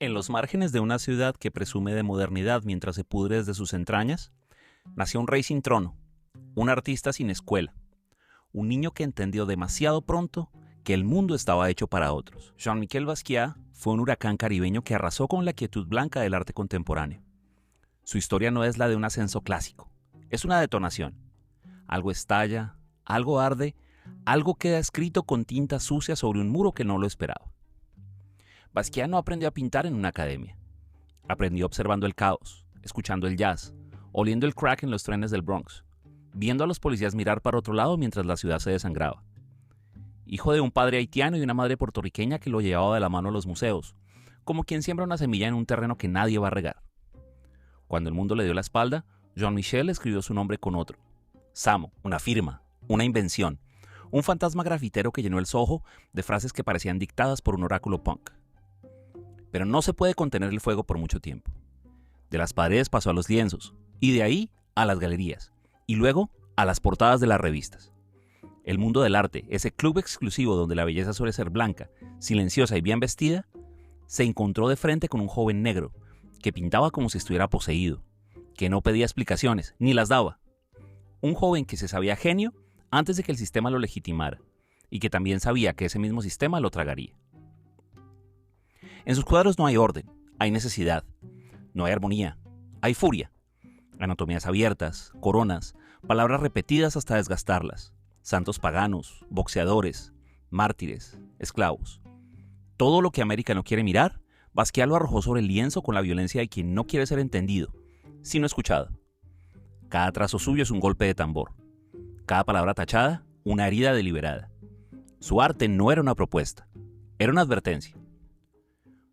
En los márgenes de una ciudad que presume de modernidad mientras se pudre desde sus entrañas, nació un rey sin trono, un artista sin escuela, un niño que entendió demasiado pronto que el mundo estaba hecho para otros. Jean-Michel Basquiat fue un huracán caribeño que arrasó con la quietud blanca del arte contemporáneo. Su historia no es la de un ascenso clásico, es una detonación. Algo estalla, algo arde, algo queda escrito con tinta sucia sobre un muro que no lo esperaba. Basquiat no aprendió a pintar en una academia. Aprendió observando el caos, escuchando el jazz, oliendo el crack en los trenes del Bronx, viendo a los policías mirar para otro lado mientras la ciudad se desangraba. Hijo de un padre haitiano y una madre puertorriqueña que lo llevaba de la mano a los museos, como quien siembra una semilla en un terreno que nadie va a regar. Cuando el mundo le dio la espalda, Jean-Michel escribió su nombre con otro. Samo, una firma, una invención, un fantasma grafitero que llenó el Soho de frases que parecían dictadas por un oráculo punk. Pero no se puede contener el fuego por mucho tiempo. De las paredes pasó a los lienzos, y de ahí a las galerías, y luego a las portadas de las revistas. El mundo del arte, ese club exclusivo donde la belleza suele ser blanca, silenciosa y bien vestida, se encontró de frente con un joven negro que pintaba como si estuviera poseído, que no pedía explicaciones, ni las daba. Un joven que se sabía genio antes de que el sistema lo legitimara, y que también sabía que ese mismo sistema lo tragaría. En sus cuadros no hay orden, hay necesidad, no hay armonía, hay furia, anatomías abiertas, coronas, palabras repetidas hasta desgastarlas, santos paganos, boxeadores, mártires, esclavos. Todo lo que América no quiere mirar, Basquiat lo arrojó sobre el lienzo con la violencia de quien no quiere ser entendido, sino escuchado. Cada trazo suyo es un golpe de tambor, cada palabra tachada, una herida deliberada. Su arte no era una propuesta, era una advertencia.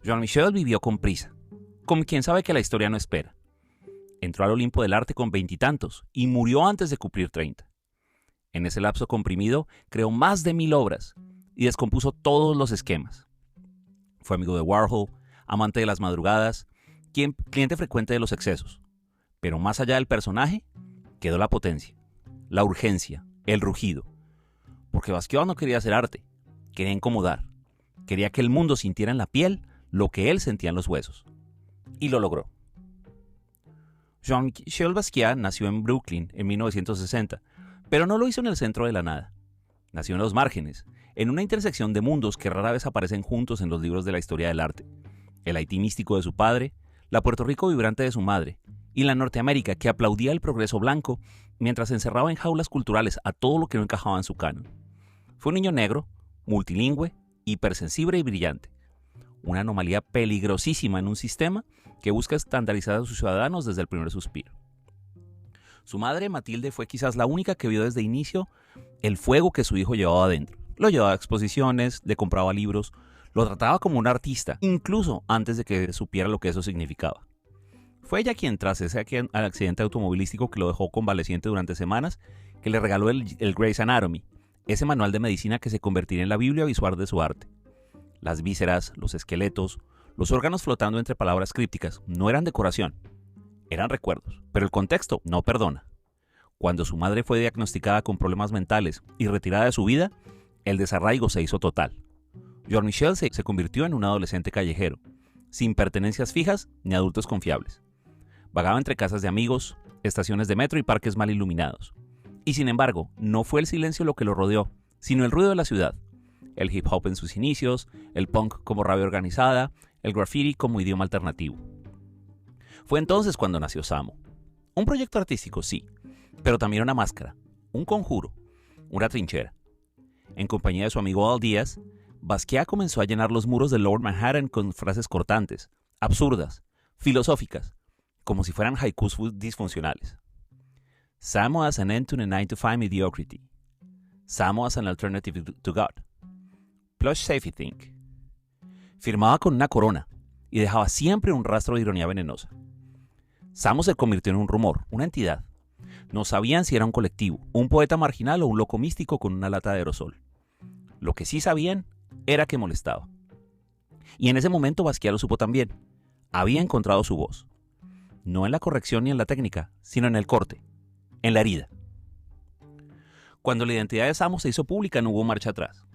Jean-Michel vivió con prisa, como quien sabe que la historia no espera. Entró al Olimpo del arte con 20 y tantos y murió antes de cumplir 30. En ese lapso comprimido creó más de 1000 obras y descompuso todos los esquemas. Fue amigo de Warhol, amante de las madrugadas, cliente frecuente de los excesos. Pero más allá del personaje, quedó la potencia, la urgencia, el rugido. Porque Basquiat no quería hacer arte, quería incomodar, quería que el mundo sintiera en la piel lo que él sentía en los huesos. Y lo logró. Jean-Michel Basquiat nació en Brooklyn en 1960, pero no lo hizo en el centro de la nada. Nació en los márgenes, en una intersección de mundos que rara vez aparecen juntos en los libros de la historia del arte. El Haití místico de su padre, la Puerto Rico vibrante de su madre, y la Norteamérica que aplaudía el progreso blanco mientras encerraba en jaulas culturales a todo lo que no encajaba en su canon. Fue un niño negro, multilingüe, hipersensible y brillante. Una anomalía peligrosísima en un sistema que busca estandarizar a sus ciudadanos desde el primer suspiro. Su madre, Matilde, fue quizás la única que vio desde inicio el fuego que su hijo llevaba adentro. Lo llevaba a exposiciones, le compraba libros, lo trataba como un artista, incluso antes de que supiera lo que eso significaba. Fue ella quien, tras ese accidente automovilístico que lo dejó convaleciente durante semanas, que le regaló el Grey's Anatomy, ese manual de medicina que se convertiría en la Biblia visual de su arte. Las vísceras, los esqueletos, los órganos flotando entre palabras crípticas no eran decoración, eran recuerdos, pero el contexto no perdona. Cuando su madre fue diagnosticada con problemas mentales y retirada de su vida, el desarraigo se hizo total. Jean-Michel se convirtió en un adolescente callejero, sin pertenencias fijas ni adultos confiables. Vagaba entre casas de amigos, estaciones de metro y parques mal iluminados. Y sin embargo, no fue el silencio lo que lo rodeó, sino el ruido de la ciudad. El hip hop en sus inicios, el punk como rabia organizada, el graffiti como idioma alternativo. Fue entonces cuando nació Samo. Un proyecto artístico, sí, pero también una máscara, un conjuro, una trinchera. En compañía de su amigo Al Díaz, Basquiat comenzó a llenar los muros de Lower Manhattan con frases cortantes, absurdas, filosóficas, como si fueran haikus disfuncionales. Samo as an end to the 9-to-5 mediocrity. Samo as an alternative to God. Plush Safety Think. Firmaba con una corona y dejaba siempre un rastro de ironía venenosa. Samo se convirtió en un rumor, una entidad. No sabían si era un colectivo, un poeta marginal o un loco místico con una lata de aerosol. Lo que sí sabían era que molestaba. Y en ese momento Basquiat lo supo también. Había encontrado su voz. No en la corrección ni en la técnica, sino en el corte, en la herida. Cuando la identidad de Samo se hizo pública no hubo marcha atrás.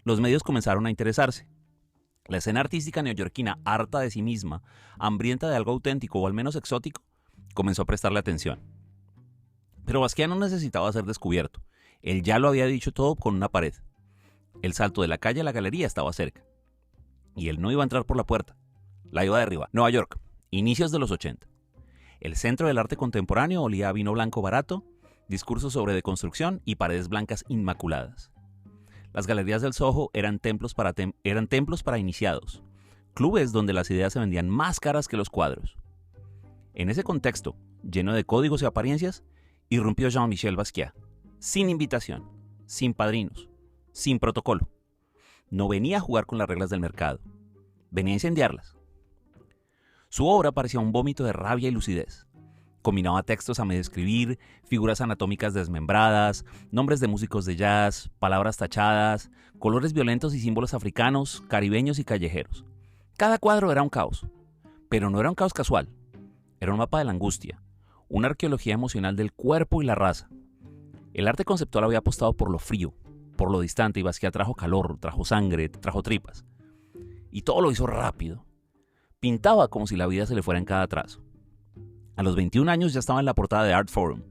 Los medios comenzaron a interesarse. La escena artística neoyorquina, harta de sí misma, hambrienta de algo auténtico o al menos exótico, comenzó a prestarle atención. Pero Basquiat no necesitaba ser descubierto. Él ya lo había dicho todo con una pared. El salto de la calle a la galería estaba cerca. Y él no iba a entrar por la puerta. La iba a derribar. Nueva York, inicios de los 80. El centro del arte contemporáneo olía a vino blanco barato, discursos sobre deconstrucción y paredes blancas inmaculadas. Las galerías del Soho eran templos para iniciados, clubes donde las ideas se vendían más caras que los cuadros. En ese contexto, lleno de códigos y apariencias, irrumpió Jean-Michel Basquiat, sin invitación, sin padrinos, sin protocolo. No venía a jugar con las reglas del mercado, venía a incendiarlas. Su obra parecía un vómito de rabia y lucidez. Combinaba textos a medio escribir, figuras anatómicas desmembradas, nombres de músicos de jazz, palabras tachadas, colores violentos y símbolos africanos, caribeños y callejeros. Cada cuadro era un caos, pero no era un caos casual. Era un mapa de la angustia, una arqueología emocional del cuerpo y la raza. El arte conceptual había apostado por lo frío, por lo distante, y Basquiat trajo calor, trajo sangre, trajo tripas. Y todo lo hizo rápido. Pintaba como si la vida se le fuera en cada trazo. A los 21 años ya estaba en la portada de Art Forum.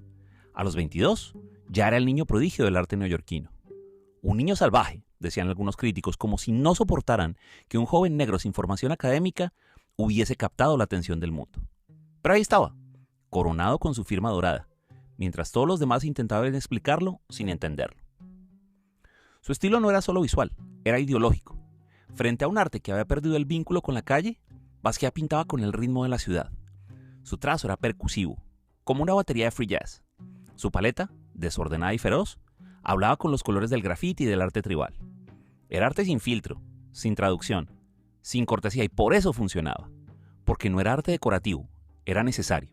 A los 22 ya era el niño prodigio del arte neoyorquino. Un niño salvaje, decían algunos críticos, como si no soportaran que un joven negro sin formación académica hubiese captado la atención del mundo. Pero ahí estaba, coronado con su firma dorada, mientras todos los demás intentaban explicarlo sin entenderlo. Su estilo no era solo visual, era ideológico. Frente a un arte que había perdido el vínculo con la calle, Basquiat pintaba con el ritmo de la ciudad. Su trazo era percusivo, como una batería de free jazz. Su paleta, desordenada y feroz, hablaba con los colores del graffiti y del arte tribal. Era arte sin filtro, sin traducción, sin cortesía, y por eso funcionaba. Porque no era arte decorativo, era necesario.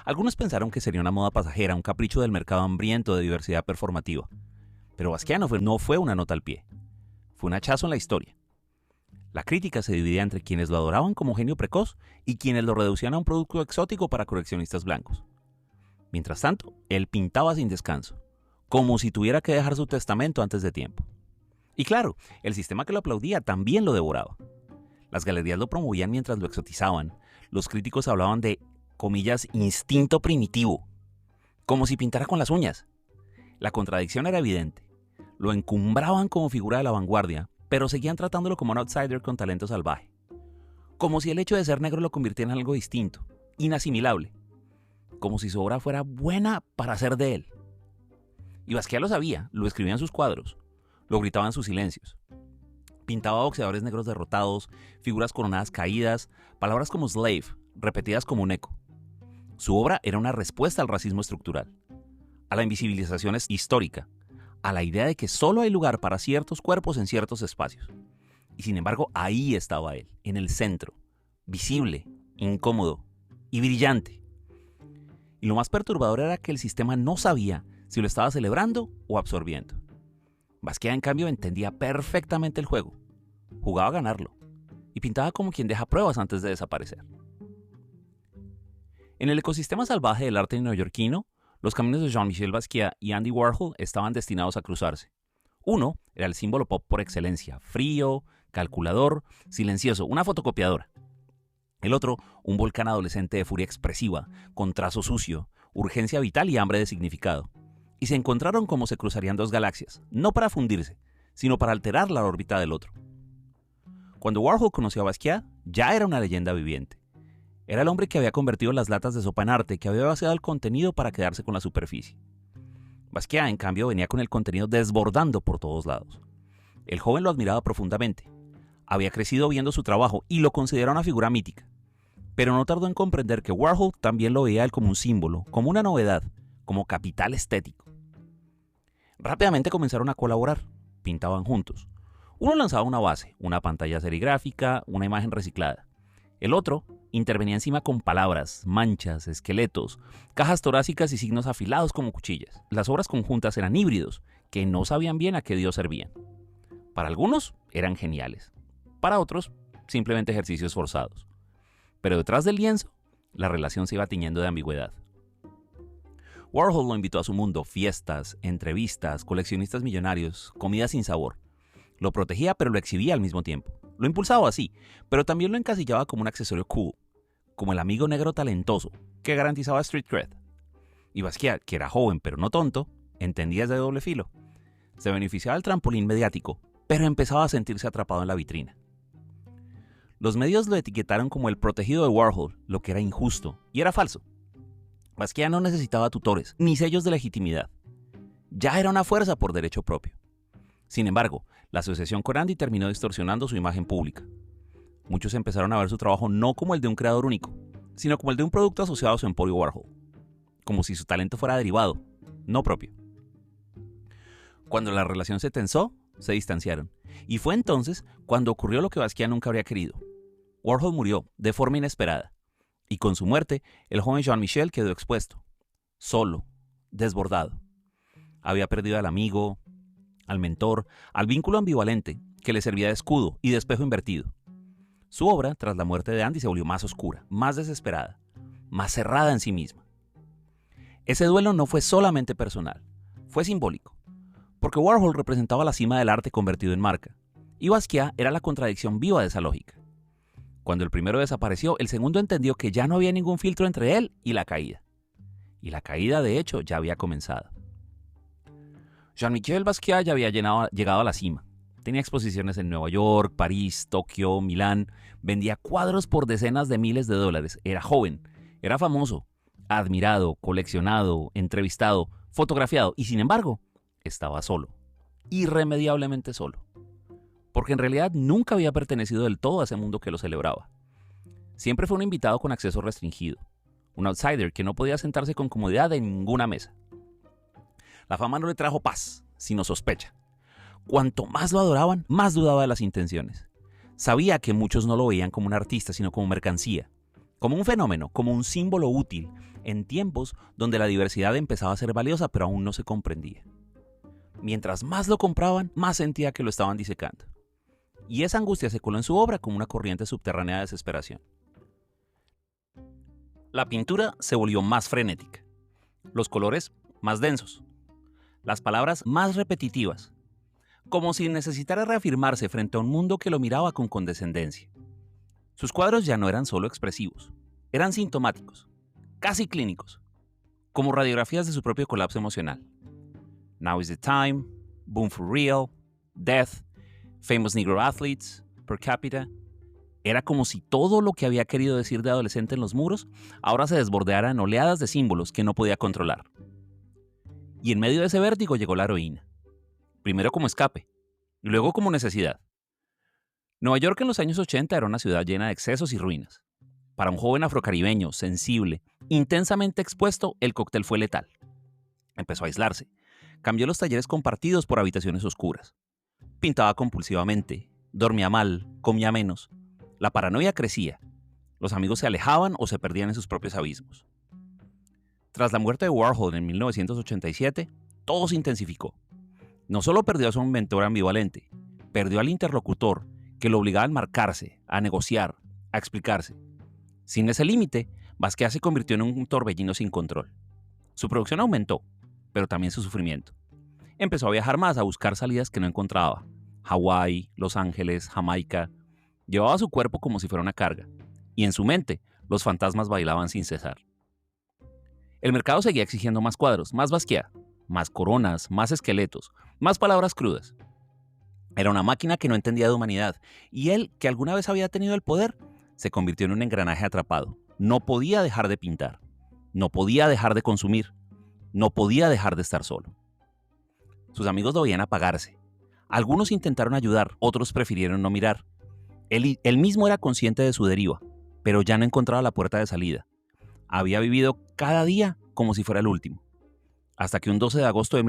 Algunos pensaron que sería una moda pasajera, un capricho del mercado hambriento de diversidad performativa. Pero Basquiat no fue una nota al pie. Fue un hachazo en la historia. La crítica se dividía entre quienes lo adoraban como genio precoz y quienes lo reducían a un producto exótico para coleccionistas blancos. Mientras tanto, él pintaba sin descanso, como si tuviera que dejar su testamento antes de tiempo. Y claro, el sistema que lo aplaudía también lo devoraba. Las galerías lo promovían mientras lo exotizaban. Los críticos hablaban de, comillas, instinto primitivo, como si pintara con las uñas. La contradicción era evidente. Lo encumbraban como figura de la vanguardia, pero seguían tratándolo como un outsider con talento salvaje. Como si el hecho de ser negro lo convirtiera en algo distinto, inasimilable. Como si su obra fuera buena para ser de él. Y Basquiat lo sabía, lo escribía en sus cuadros, lo gritaba en sus silencios. Pintaba boxeadores negros derrotados, figuras coronadas caídas, palabras como slave, repetidas como un eco. Su obra era una respuesta al racismo estructural, a la invisibilización histórica, a la idea de que solo hay lugar para ciertos cuerpos en ciertos espacios. Y sin embargo, ahí estaba él, en el centro, visible, incómodo y brillante. Y lo más perturbador era que el sistema no sabía si lo estaba celebrando o absorbiendo. Basquiat, en cambio, entendía perfectamente el juego, jugaba a ganarlo y pintaba como quien deja pruebas antes de desaparecer. En el ecosistema salvaje del arte neoyorquino, los caminos de Jean-Michel Basquiat y Andy Warhol estaban destinados a cruzarse. Uno era el símbolo pop por excelencia, frío, calculador, silencioso, una fotocopiadora. El otro, un volcán adolescente de furia expresiva, con trazo sucio, urgencia vital y hambre de significado. Y se encontraron como se cruzarían dos galaxias, no para fundirse, sino para alterar la órbita del otro. Cuando Warhol conoció a Basquiat, ya era una leyenda viviente. Era el hombre que había convertido las latas de sopa en arte, que había vaciado el contenido para quedarse con la superficie. Basquiat, en cambio, venía con el contenido desbordando por todos lados. El joven lo admiraba profundamente. Había crecido viendo su trabajo y lo consideraba una figura mítica. Pero no tardó en comprender que Warhol también lo veía a él como un símbolo, como una novedad, como capital estético. Rápidamente comenzaron a colaborar. Pintaban juntos. Uno lanzaba una base, una pantalla serigráfica, una imagen reciclada. El otro intervenía encima con palabras, manchas, esqueletos, cajas torácicas y signos afilados como cuchillas. Las obras conjuntas eran híbridos, que no sabían bien a qué Dios servían. Para algunos eran geniales, para otros simplemente ejercicios forzados. Pero detrás del lienzo, la relación se iba tiñendo de ambigüedad. Warhol lo invitó a su mundo, fiestas, entrevistas, coleccionistas millonarios, comida sin sabor. Lo protegía pero lo exhibía al mismo tiempo. Lo impulsaba así, pero también lo encasillaba como un accesorio cool, como el amigo negro talentoso que garantizaba street cred. Y Basquiat, que era joven pero no tonto, entendía ese doble filo. Se beneficiaba del trampolín mediático, pero empezaba a sentirse atrapado en la vitrina. Los medios lo etiquetaron como el protegido de Warhol, lo que era injusto y era falso. Basquiat no necesitaba tutores ni sellos de legitimidad. Ya era una fuerza por derecho propio. Sin embargo, la asociación con Andy terminó distorsionando su imagen pública. Muchos empezaron a ver su trabajo no como el de un creador único, sino como el de un producto asociado a su emporio Warhol, como si su talento fuera derivado, no propio. Cuando la relación se tensó, se distanciaron, y fue entonces cuando ocurrió lo que Basquiat nunca habría querido. Warhol murió de forma inesperada, y con su muerte, el joven Jean-Michel quedó expuesto, solo, desbordado. Había perdido al amigo, al mentor, al vínculo ambivalente que le servía de escudo y de espejo invertido. Su obra, tras la muerte de Andy, se volvió más oscura, más desesperada, más cerrada en sí misma. Ese duelo no fue solamente personal, fue simbólico, porque Warhol representaba la cima del arte convertido en marca, y Basquiat era la contradicción viva de esa lógica. Cuando el primero desapareció, el segundo entendió que ya no había ningún filtro entre él y la caída. Y la caída, de hecho, ya había comenzado. Jean-Michel Basquiat ya había llegado a la cima. Tenía exposiciones en Nueva York, París, Tokio, Milán. Vendía cuadros por decenas de miles de dólares. Era joven, era famoso, admirado, coleccionado, entrevistado, fotografiado. Y sin embargo, estaba solo. Irremediablemente solo. Porque en realidad nunca había pertenecido del todo a ese mundo que lo celebraba. Siempre fue un invitado con acceso restringido. Un outsider que no podía sentarse con comodidad en ninguna mesa. La fama no le trajo paz, sino sospecha. Cuanto más lo adoraban, más dudaba de las intenciones. Sabía que muchos no lo veían como un artista, sino como mercancía, como un fenómeno, como un símbolo útil, en tiempos donde la diversidad empezaba a ser valiosa, pero aún no se comprendía. Mientras más lo compraban, más sentía que lo estaban disecando. Y esa angustia se coló en su obra como una corriente subterránea de desesperación. La pintura se volvió más frenética, los colores más densos, las palabras más repetitivas, como si necesitara reafirmarse frente a un mundo que lo miraba con condescendencia. Sus cuadros ya no eran solo expresivos, eran sintomáticos, casi clínicos, como radiografías de su propio colapso emocional. Now is the Time, Boom for Real, Death, Famous Negro Athletes, Per Capita. Era como si todo lo que había querido decir de adolescente en los muros ahora se desbordeara en oleadas de símbolos que no podía controlar. Y en medio de ese vértigo llegó la heroína. Primero como escape, y luego como necesidad. Nueva York en los años 80 era una ciudad llena de excesos y ruinas. Para un joven afrocaribeño, sensible, intensamente expuesto, el cóctel fue letal. Empezó a aislarse. Cambió los talleres compartidos por habitaciones oscuras. Pintaba compulsivamente, dormía mal, comía menos. La paranoia crecía. Los amigos se alejaban o se perdían en sus propios abismos. Tras la muerte de Warhol en 1987, todo se intensificó. No solo perdió a su mentor ambivalente, perdió al interlocutor que lo obligaba a enmarcarse, a negociar, a explicarse. Sin ese límite, Basquiat se convirtió en un torbellino sin control. Su producción aumentó, pero también su sufrimiento. Empezó a viajar más, a buscar salidas que no encontraba. Hawái, Los Ángeles, Jamaica. Llevaba su cuerpo como si fuera una carga, y en su mente los fantasmas bailaban sin cesar. El mercado seguía exigiendo más cuadros, más Basquiat, más coronas, más esqueletos, más palabras crudas. Era una máquina que no entendía de humanidad, y él, que alguna vez había tenido el poder, se convirtió en un engranaje atrapado. No podía dejar de pintar, no podía dejar de consumir, no podía dejar de estar solo. Sus amigos lo veían apagarse. Algunos intentaron ayudar, otros prefirieron no mirar. Él mismo era consciente de su deriva, pero ya no encontraba la puerta de salida. Había vivido cada día como si fuera el último. Hasta que un 12 de agosto de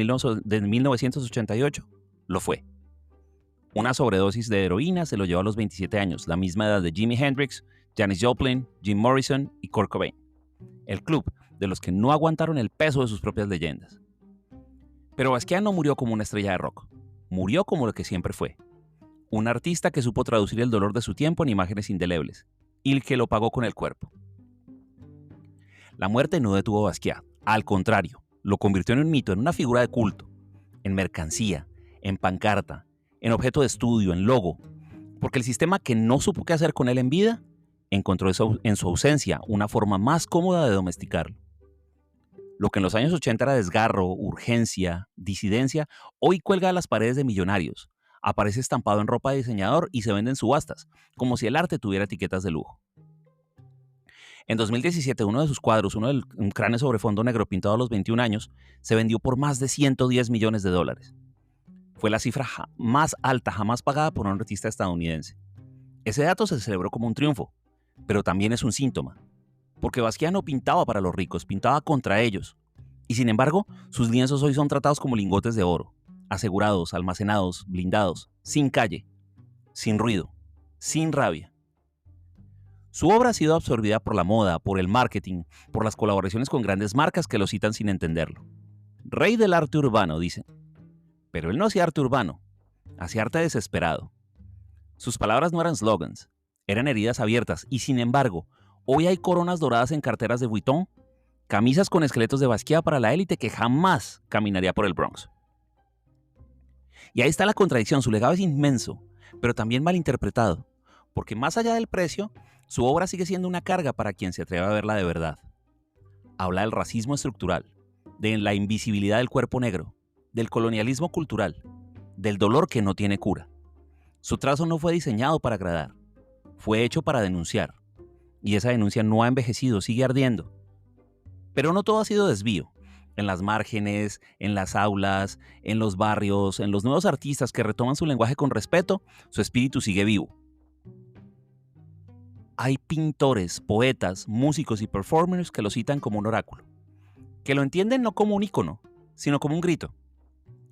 1988 lo fue. Una sobredosis de heroína se lo llevó a los 27 años, la misma edad de Jimi Hendrix, Janis Joplin, Jim Morrison y Kurt Cobain. El club de los que no aguantaron el peso de sus propias leyendas. Pero Basquiat no murió como una estrella de rock. Murió como lo que siempre fue. Un artista que supo traducir el dolor de su tiempo en imágenes indelebles, y que lo pagó con el cuerpo. La muerte no detuvo a Basquiat, al contrario, lo convirtió en un mito, en una figura de culto, en mercancía, en pancarta, en objeto de estudio, en logo, porque el sistema que no supo qué hacer con él en vida, encontró en su ausencia una forma más cómoda de domesticarlo. Lo que en los años 80 era desgarro, urgencia, disidencia, hoy cuelga a las paredes de millonarios, aparece estampado en ropa de diseñador y se vende en subastas, como si el arte tuviera etiquetas de lujo. En 2017, uno de sus cuadros, un cráneo sobre fondo negro pintado a los 21 años, se vendió por más de $110 millones. Fue la cifra más alta jamás pagada por un artista estadounidense. Ese dato se celebró como un triunfo, pero también es un síntoma, porque Basquiat no pintaba para los ricos, pintaba contra ellos. Y sin embargo, sus lienzos hoy son tratados como lingotes de oro, asegurados, almacenados, blindados, sin calle, sin ruido, sin rabia. Su obra ha sido absorbida por la moda, por el marketing, por las colaboraciones con grandes marcas que lo citan sin entenderlo. Rey del arte urbano, dicen. Pero él no hacía arte urbano, hacía arte desesperado. Sus palabras no eran slogans, eran heridas abiertas y sin embargo, hoy hay coronas doradas en carteras de Vuitton, camisas con esqueletos de Basquiat para la élite que jamás caminaría por el Bronx. Y ahí está la contradicción, su legado es inmenso, pero también malinterpretado, porque más allá del precio, su obra sigue siendo una carga para quien se atreve a verla de verdad. Habla del racismo estructural, de la invisibilidad del cuerpo negro, del colonialismo cultural, del dolor que no tiene cura. Su trazo no fue diseñado para agradar, fue hecho para denunciar. Y esa denuncia no ha envejecido, sigue ardiendo. Pero no todo ha sido desvío. En las márgenes, en las aulas, en los barrios, en los nuevos artistas que retoman su lenguaje con respeto, su espíritu sigue vivo. Hay pintores, poetas, músicos y performers que lo citan como un oráculo, que lo entienden no como un ícono, sino como un grito.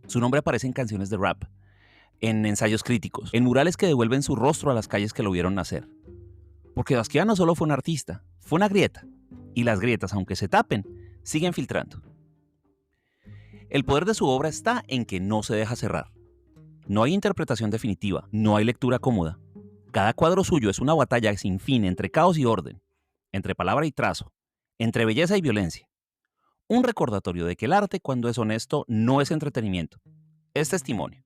Su nombre aparece en canciones de rap, en ensayos críticos, en murales que devuelven su rostro a las calles que lo vieron nacer. Porque Basquiat no solo fue un artista, fue una grieta. Y las grietas, aunque se tapen, siguen filtrando. El poder de su obra está en que no se deja cerrar. No hay interpretación definitiva, no hay lectura cómoda. Cada cuadro suyo es una batalla sin fin entre caos y orden, entre palabra y trazo, entre belleza y violencia. Un recordatorio de que el arte, cuando es honesto, no es entretenimiento, es testimonio.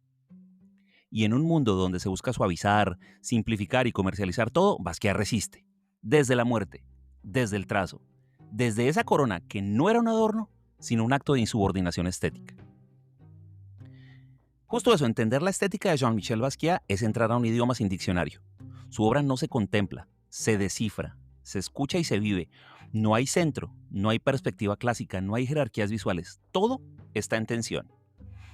Y en un mundo donde se busca suavizar, simplificar y comercializar todo, Basquiat resiste. Desde la muerte, desde el trazo, desde esa corona que no era un adorno, sino un acto de insubordinación estética. Justo eso, entender la estética de Jean-Michel Basquiat es entrar a un idioma sin diccionario. Su obra no se contempla, se descifra, se escucha y se vive. No hay centro, no hay perspectiva clásica, no hay jerarquías visuales. Todo está en tensión.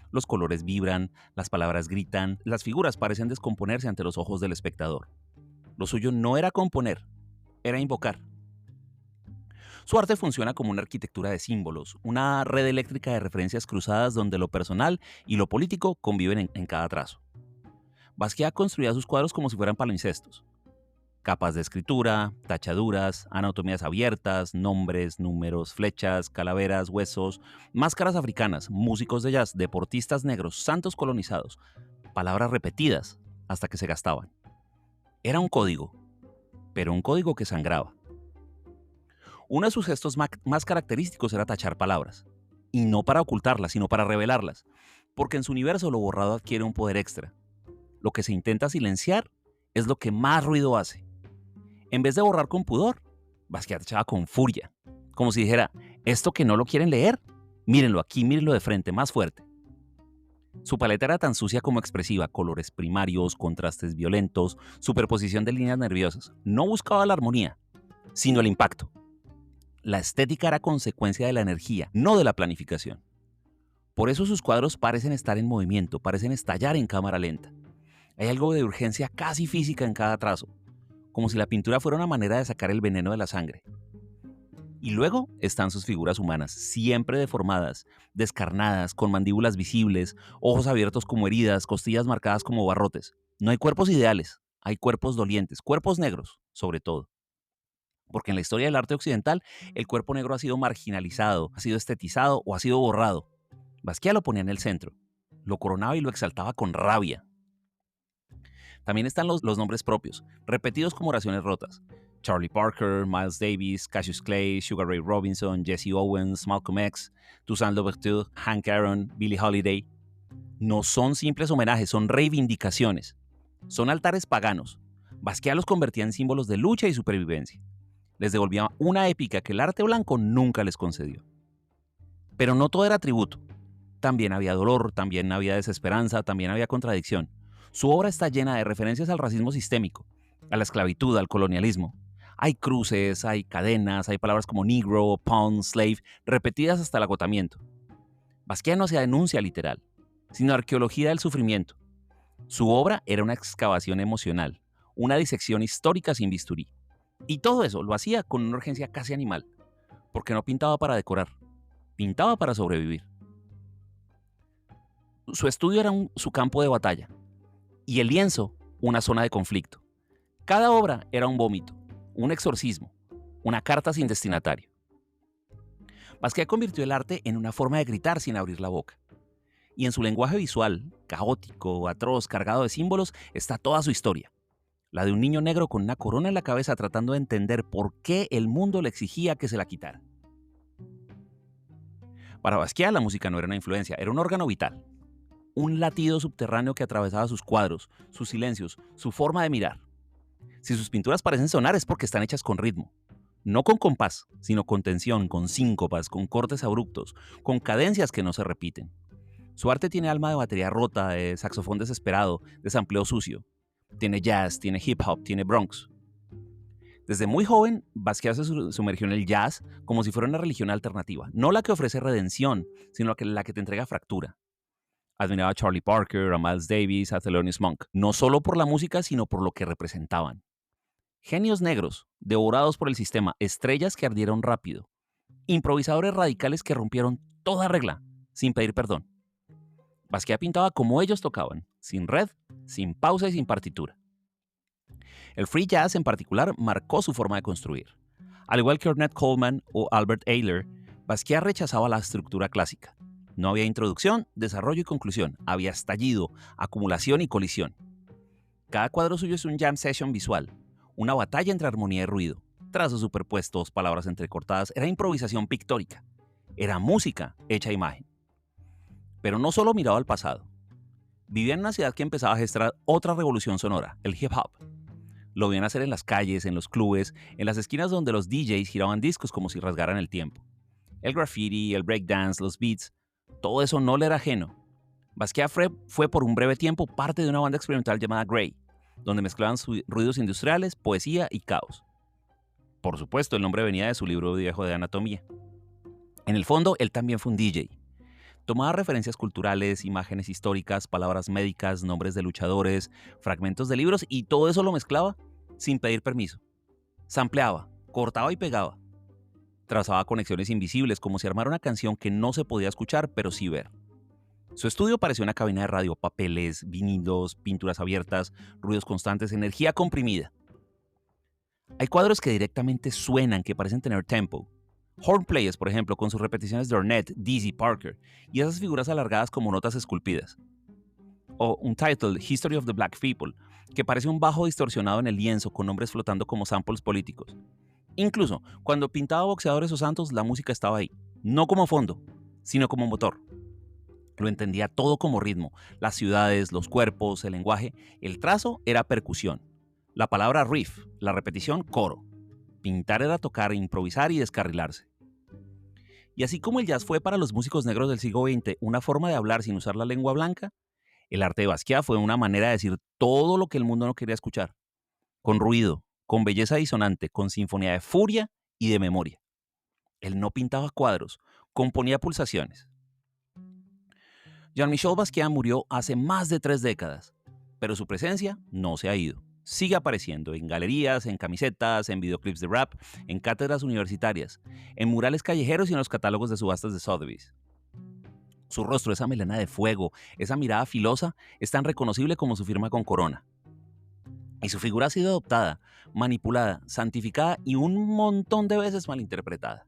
Los colores vibran, las palabras gritan, las figuras parecen descomponerse ante los ojos del espectador. Lo suyo no era componer, era invocar. Su arte funciona como una arquitectura de símbolos, una red eléctrica de referencias cruzadas donde lo personal y lo político conviven en cada trazo. Basquiat construía sus cuadros como si fueran palimpsestos. Capas de escritura, tachaduras, anatomías abiertas, nombres, números, flechas, calaveras, huesos, máscaras africanas, músicos de jazz, deportistas negros, santos colonizados, palabras repetidas hasta que se gastaban. Era un código, pero un código que sangraba. Uno de sus gestos más característicos era tachar palabras, y no para ocultarlas, sino para revelarlas, porque en su universo lo borrado adquiere un poder extra. Lo que se intenta silenciar es lo que más ruido hace. En vez de borrar con pudor, Basquiat echaba con furia, como si dijera, ¿esto que no lo quieren leer? Mírenlo aquí, mírenlo de frente, más fuerte. Su paleta era tan sucia como expresiva, colores primarios, contrastes violentos, superposición de líneas nerviosas. No buscaba la armonía, sino el impacto. La estética era consecuencia de la energía, no de la planificación. Por eso sus cuadros parecen estar en movimiento, parecen estallar en cámara lenta. Hay algo de urgencia casi física en cada trazo, como si la pintura fuera una manera de sacar el veneno de la sangre. Y luego están sus figuras humanas, siempre deformadas, descarnadas, con mandíbulas visibles, ojos abiertos como heridas, costillas marcadas como barrotes. No hay cuerpos ideales, hay cuerpos dolientes, cuerpos negros, sobre todo. Porque en la historia del arte occidental, el cuerpo negro ha sido marginalizado, ha sido estetizado o ha sido borrado. Basquiat lo ponía en el centro, lo coronaba y lo exaltaba con rabia. También están los nombres propios, repetidos como oraciones rotas. Charlie Parker, Miles Davis, Cassius Clay, Sugar Ray Robinson, Jesse Owens, Malcolm X, Toussaint Louverture, Hank Aaron, Billie Holiday. No son simples homenajes, son reivindicaciones. Son altares paganos. Basquiat los convertía en símbolos de lucha y supervivencia. Les devolvía una épica que el arte blanco nunca les concedió. Pero no todo era tributo. También había dolor, también había desesperanza, también había contradicción. Su obra está llena de referencias al racismo sistémico, a la esclavitud, al colonialismo. Hay cruces, hay cadenas, hay palabras como negro, pawn, slave, repetidas hasta el agotamiento. Basquiat no hacía denuncia literal, sino arqueología del sufrimiento. Su obra era una excavación emocional, una disección histórica sin bisturí. Y todo eso lo hacía con una urgencia casi animal, porque no pintaba para decorar, pintaba para sobrevivir. Su estudio era su campo de batalla, y el lienzo una zona de conflicto. Cada obra era un vómito, un exorcismo, una carta sin destinatario. Basquiat convirtió el arte en una forma de gritar sin abrir la boca. Y en su lenguaje visual, caótico, atroz, cargado de símbolos, está toda su historia. La de un niño negro con una corona en la cabeza tratando de entender por qué el mundo le exigía que se la quitara. Para Basquiat la música no era una influencia, era un órgano vital. Un latido subterráneo que atravesaba sus cuadros, sus silencios, su forma de mirar. Si sus pinturas parecen sonar es porque están hechas con ritmo. No con compás, sino con tensión, con síncopas, con cortes abruptos, con cadencias que no se repiten. Su arte tiene alma de batería rota, de saxofón desesperado, de sampleo sucio. Tiene jazz, tiene hip hop, tiene Bronx. Desde muy joven, Basquiat se sumergió en el jazz como si fuera una religión alternativa. No la que ofrece redención, sino la que te entrega fractura. Admiraba a Charlie Parker, a Miles Davis, a Thelonious Monk. No solo por la música, sino por lo que representaban. Genios negros, devorados por el sistema, estrellas que ardieron rápido. Improvisadores radicales que rompieron toda regla, sin pedir perdón. Basquiat pintaba como ellos tocaban, sin red, sin pausa y sin partitura. El free jazz en particular marcó su forma de construir. Al igual que Ornette Coleman o Albert Ayler, Basquiat rechazaba la estructura clásica. No había introducción, desarrollo y conclusión. Había estallido, acumulación y colisión. Cada cuadro suyo es un jam session visual, una batalla entre armonía y ruido. Trazos superpuestos, palabras entrecortadas, era improvisación pictórica. Era música hecha imagen. Pero no solo miraba al pasado. Vivía en una ciudad que empezaba a gestar otra revolución sonora, el hip hop. Lo veían hacer en las calles, en los clubes, en las esquinas donde los DJs giraban discos como si rasgaran el tiempo. El graffiti, el breakdance, los beats, todo eso no le era ajeno. Basquiat fue por un breve tiempo parte de una banda experimental llamada Grey, donde mezclaban ruidos industriales, poesía y caos. Por supuesto, el nombre venía de su libro viejo de anatomía. En el fondo, él también fue un DJ. Tomaba referencias culturales, imágenes históricas, palabras médicas, nombres de luchadores, fragmentos de libros y todo eso lo mezclaba sin pedir permiso. Sampleaba, cortaba y pegaba. Trazaba conexiones invisibles como si armara una canción que no se podía escuchar pero sí ver. Su estudio parecía una cabina de radio, papeles, vinilos, pinturas abiertas, ruidos constantes, energía comprimida. Hay cuadros que directamente suenan, que parecen tener tempo. Horn Players, por ejemplo, con sus repeticiones de Ornette, Dizzy, Parker, y esas figuras alargadas como notas esculpidas. O Untitled, History of the Black People, que parece un bajo distorsionado en el lienzo con nombres flotando como samples políticos. Incluso, cuando pintaba boxeadores o santos, la música estaba ahí, no como fondo, sino como motor. Lo entendía todo como ritmo, las ciudades, los cuerpos, el lenguaje. El trazo era percusión, la palabra riff, la repetición coro. Pintar era tocar, improvisar y descarrilarse. Y así como el jazz fue para los músicos negros del siglo XX una forma de hablar sin usar la lengua blanca, el arte de Basquiat fue una manera de decir todo lo que el mundo no quería escuchar, con ruido, con belleza disonante, con sinfonía de furia y de memoria. Él no pintaba cuadros, componía pulsaciones. Jean-Michel Basquiat murió hace más de 3 décadas, pero su presencia no se ha ido. Sigue apareciendo en galerías, en camisetas, en videoclips de rap, en cátedras universitarias, en murales callejeros y en los catálogos de subastas de Sotheby's. Su rostro, esa melena de fuego, esa mirada filosa, es tan reconocible como su firma con corona. Y su figura ha sido adoptada, manipulada, santificada y un montón de veces malinterpretada.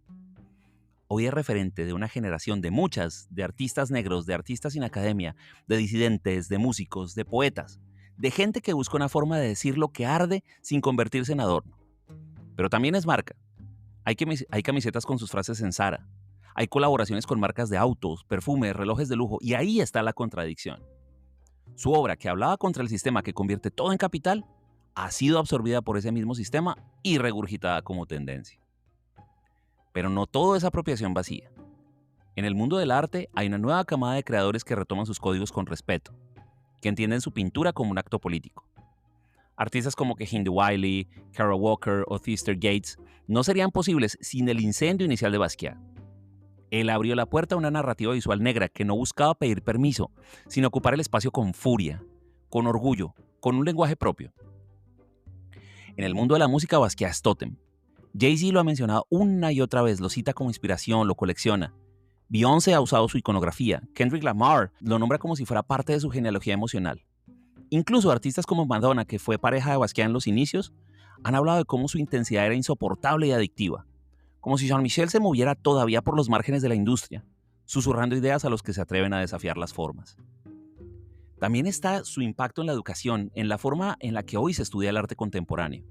Hoy es referente de una generación de muchas, de artistas negros, de artistas sin academia, de disidentes, de músicos, de poetas, de gente que busca una forma de decir lo que arde sin convertirse en adorno. Pero también es marca. Hay camisetas con sus frases en Zara. Hay colaboraciones con marcas de autos, perfumes, relojes de lujo, y ahí está la contradicción. Su obra, que hablaba contra el sistema que convierte todo en capital, ha sido absorbida por ese mismo sistema y regurgitada como tendencia. Pero no todo es apropiación vacía. En el mundo del arte hay una nueva camada de creadores que retoman sus códigos con respeto, que entienden su pintura como un acto político. Artistas como Kehinde Wiley, Kara Walker o Thester Gates no serían posibles sin el incendio inicial de Basquiat. Él abrió la puerta a una narrativa visual negra que no buscaba pedir permiso, sino ocupar el espacio con furia, con orgullo, con un lenguaje propio. En el mundo de la música, Basquiat es tótem. Jay-Z lo ha mencionado una y otra vez, lo cita como inspiración, lo colecciona. Beyoncé ha usado su iconografía. Kendrick Lamar lo nombra como si fuera parte de su genealogía emocional. Incluso artistas como Madonna, que fue pareja de Basquiat en los inicios, han hablado de cómo su intensidad era insoportable y adictiva. Como si Jean-Michel se moviera todavía por los márgenes de la industria, susurrando ideas a los que se atreven a desafiar las formas. También está su impacto en la educación, en la forma en la que hoy se estudia el arte contemporáneo.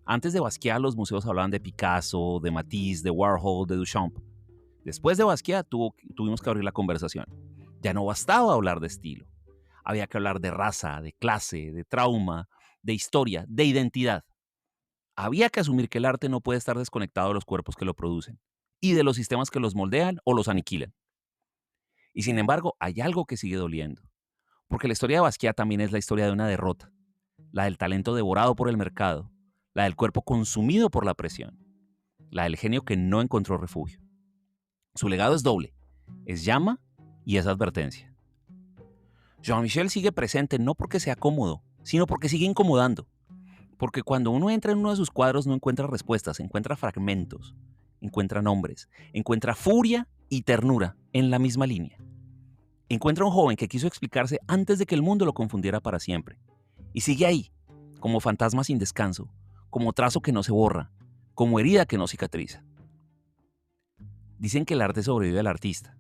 Antes de Basquiat, los museos hablaban de Picasso, de Matisse, de Warhol, de Duchamp. Después de Basquiat, tuvimos que abrir la conversación. Ya no bastaba hablar de estilo. Había que hablar de raza, de clase, de trauma, de historia, de identidad. Había que asumir que el arte no puede estar desconectado de los cuerpos que lo producen y de los sistemas que los moldean o los aniquilan. Y sin embargo, hay algo que sigue doliendo. Porque la historia de Basquiat también es la historia de una derrota. La del talento devorado por el mercado. La del cuerpo consumido por la presión. La del genio que no encontró refugio. Su legado es doble. Es llama y es advertencia. Jean-Michel sigue presente no porque sea cómodo, sino porque sigue incomodando. Porque cuando uno entra en uno de sus cuadros no encuentra respuestas, encuentra fragmentos, encuentra nombres, encuentra furia y ternura en la misma línea. Encuentra un joven que quiso explicarse antes de que el mundo lo confundiera para siempre. Y sigue ahí, como fantasma sin descanso, como trazo que no se borra, como herida que no cicatriza. Dicen que el arte sobrevive al artista.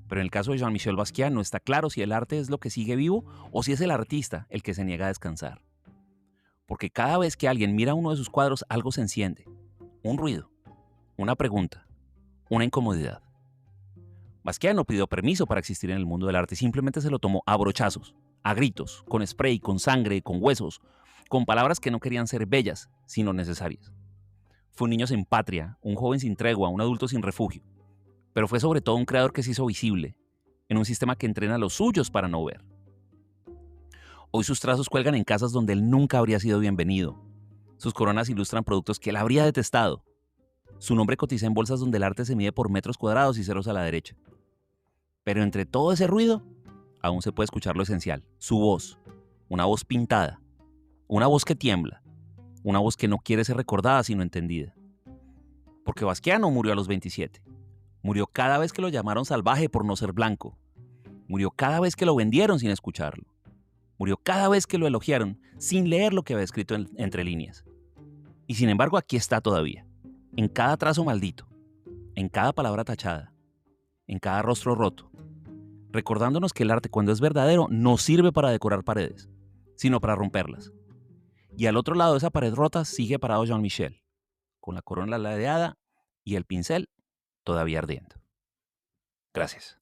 Pero en el caso de Jean-Michel Basquiat no está claro si el arte es lo que sigue vivo o si es el artista el que se niega a descansar. Porque cada vez que alguien mira uno de sus cuadros, algo se enciende. Un ruido, una pregunta, una incomodidad. Basquiat no pidió permiso para existir en el mundo del arte, simplemente se lo tomó a brochazos, a gritos, con spray, con sangre, con huesos, con palabras que no querían ser bellas, sino necesarias. Fue un niño sin patria, un joven sin tregua, un adulto sin refugio. Pero fue sobre todo un creador que se hizo visible, en un sistema que entrena a los suyos para no ver. Hoy sus trazos cuelgan en casas donde él nunca habría sido bienvenido. Sus coronas ilustran productos que él habría detestado. Su nombre cotiza en bolsas donde el arte se mide por metros cuadrados y ceros a la derecha. Pero entre todo ese ruido, aún se puede escuchar lo esencial, su voz, una voz pintada, una voz que tiembla, una voz que no quiere ser recordada sino entendida. Porque Basquiat no murió a los 27. Murió cada vez que lo llamaron salvaje por no ser blanco. Murió cada vez que lo vendieron sin escucharlo. Murió cada vez que lo elogiaron sin leer lo que había escrito entre líneas. Y sin embargo aquí está todavía, en cada trazo maldito, en cada palabra tachada, en cada rostro roto, recordándonos que el arte cuando es verdadero no sirve para decorar paredes, sino para romperlas. Y al otro lado de esa pared rota sigue parado Jean-Michel, con la corona ladeada y el pincel todavía ardiendo. Gracias.